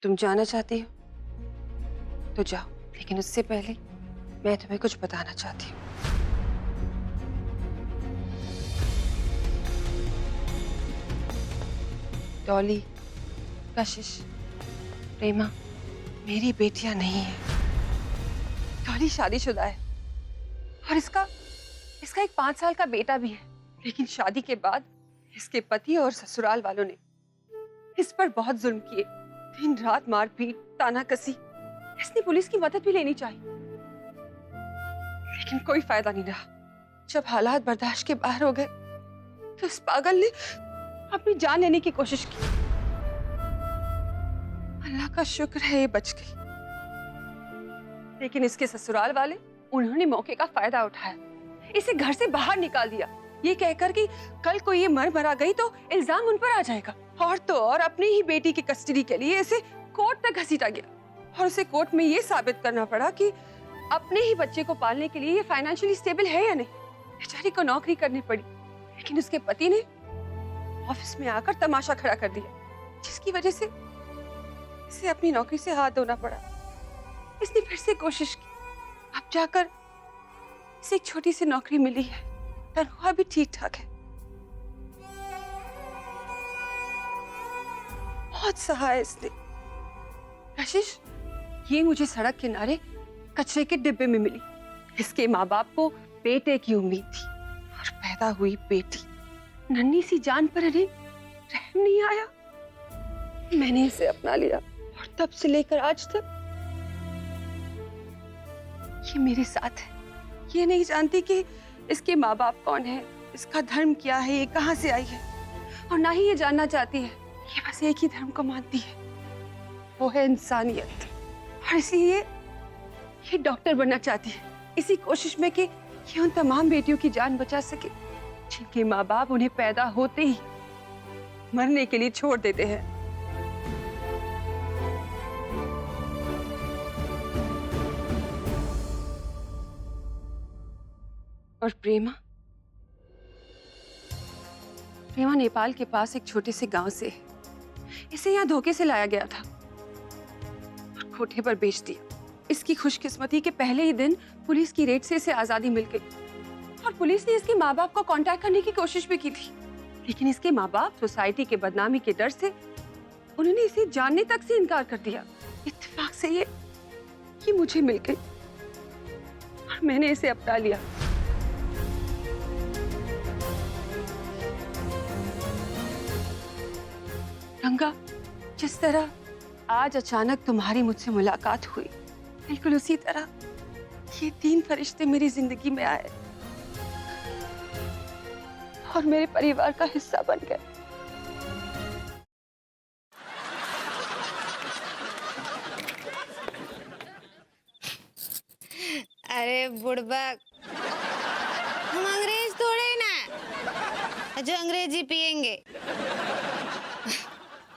तुम जाना चाहती हो तो जाओ, लेकिन उससे पहले मैं तुम्हें कुछ बताना चाहती हूँ। डॉली, कशिश, प्रेमा मेरी बेटियां नहीं है। डॉली शादीशुदा है और इसका इसका एक 5 साल का बेटा भी है, लेकिन शादी के बाद इसके पति और ससुराल वालों ने इस पर बहुत जुल्म किए। दिन रात मारपीट, तानाकसी। इसने पुलिस की मदद भी लेनी चाहिए, लेकिन कोई फायदा नहीं रहा। जब हालात बर्दाश्त के बाहर हो गए तो इस पागल ने अपनी जान लेने की कोशिश की। अल्लाह का शुक्र है ये बच गई, लेकिन इसके ससुराल वाले उन्होंने मौके का फायदा उठाया, इसे घर से बाहर निकाल दिया, ये कहकर कि कल को ये मरा गई तो इल्जाम उन पर आ जाएगा। और तो और अपनी ही बेटी की कस्टडी के लिए इसे कोर्ट तक घसीटा गया और उसे कोर्ट में ये साबित करना पड़ा कि अपने ही बच्चे को पालने के लिए ये फाइनेंशियली स्टेबल है या नहीं। बेचारी को नौकरी करनी पड़ी, लेकिन उसके पति ने ऑफिस में आकर तमाशा खड़ा कर दिया, जिसकी वजह से इसे अपनी नौकरी से हाथ धोना पड़ा। इसने फिर से कोशिश की, अब जाकर इसे एक छोटी सी नौकरी मिली है, तनख्वाह भी ठीक ठाक है। बहुत सहा है इसने। कशिश, ये मुझे सड़क किनारे कचरे के डिब्बे में मिली। इसके माँ बाप को बेटे की उम्मीद थी और पैदा हुई बेटी, नन्ही सी जान पर इन्हें रहम नहीं आया। मैंने इसे अपना लिया और तब से लेकर आज तक ये मेरे साथ है। ये नहीं जानती कि इसके माँ बाप कौन है, इसका धर्म क्या है, ये कहाँ से आई है, और ना ही ये जानना चाहती है। ये बस एक ही धर्म को मानती है, वो है इंसानियत। और इसलिए ये डॉक्टर बनना चाहती है, इसी कोशिश में कि ये उन तमाम बेटियों की जान बचा सके जिनके माँ बाप उन्हें पैदा होते ही मरने के लिए छोड़ देते हैं। और प्रेमा नेपाल के पास एक छोटे से गांव से है। इसे यहाँ धोखे से लाया गया था और कोठे पर बेच दिया। इसकी खुशकिस्मती के पहले ही दिन पुलिस की रेड से इसे आजादी मिल गई और पुलिस ने इसके माँ बाप को कांटेक्ट करने की कोशिश भी की थी, लेकिन इसके माँ बाप सोसाइटी के बदनामी के डर से उन्होंने इसे जानने तक से इनकार कर दिया। इत्तेफाक से ये मुझे मिल गई और मैंने इसे अपना लिया। गंगा, जिस तरह आज अचानक तुम्हारी मुझसे मुलाकात हुई, बिल्कुल उसी तरह ये 3 फरिश्ते मेरी जिंदगी में आए और मेरे परिवार का हिस्सा बन गए। अरे बुड़बक, हम अंग्रेज थोड़े ही ना जो अंग्रेजी पियेंगे।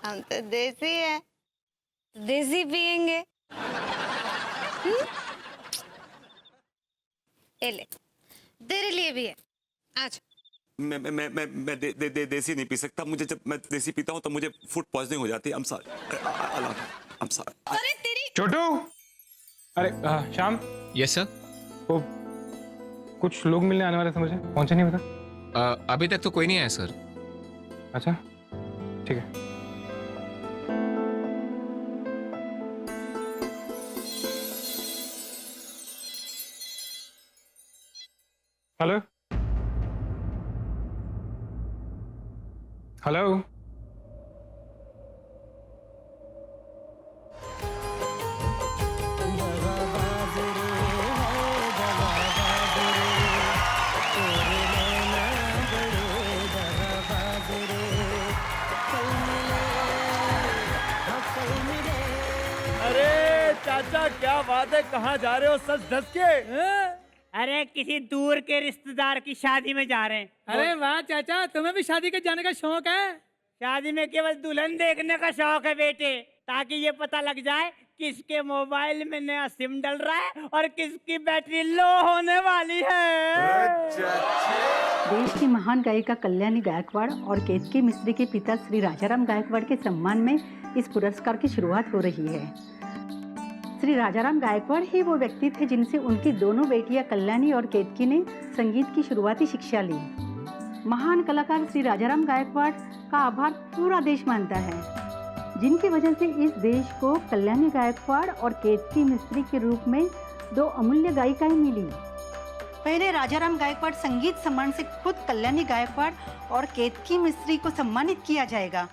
हम तो देसी है, देसी पियेंगे। ले, तेरे लिए भी है, आज। मैं देसी नहीं पी सकता। मुझे जब मैं देसी पीता हूँ तो मुझे फूड पॉइजनिंग हो जाती है। I'm sorry. अरे तेरी छोटू, अरे श्याम। Yes sir. वो कुछ लोग मिलने आने वाले थे, मुझे पहुंचे नहीं बता। अभी तक तो कोई नहीं आया सर। अच्छा ठीक है। Hello hello. अरे चाचा, क्या बात है, कहाँ जा रहे हो सच धस के? अरे किसी दूर के रिश्तेदार की शादी में जा रहे हैं। अरे वाह चाचा, तुम्हें भी शादी के जाने का शौक है? शादी में केवल दुल्हन देखने का शौक है बेटे, ताकि ये पता लग जाए किसके मोबाइल में नया सिम डल रहा है और किसकी बैटरी लो होने वाली है। देश की महान गायिका कल्याणी गायकवाड़ और केतकी मिश्री के पिता श्री राजाराम गायकवाड़ के सम्मान में इस पुरस्कार की शुरुआत हो रही है। श्री राजाराम गायकवाड़ ही वो व्यक्ति थे जिनसे उनकी दोनों बेटियां कल्याणी और केतकी ने संगीत की शुरुआती शिक्षा ली। महान कलाकार श्री राजाराम गायकवाड़ का आभार पूरा देश मानता है, जिनकी वजह से इस देश को कल्याणी गायकवाड़ और केतकी मिस्त्री के रूप में 2 अमूल्य गायिकाएं मिली। पहले राजाराम गायकवाड़ संगीत सम्मान से खुद कल्याणी गायकवाड़ और केतकी मिस्त्री को सम्मानित किया जाएगा।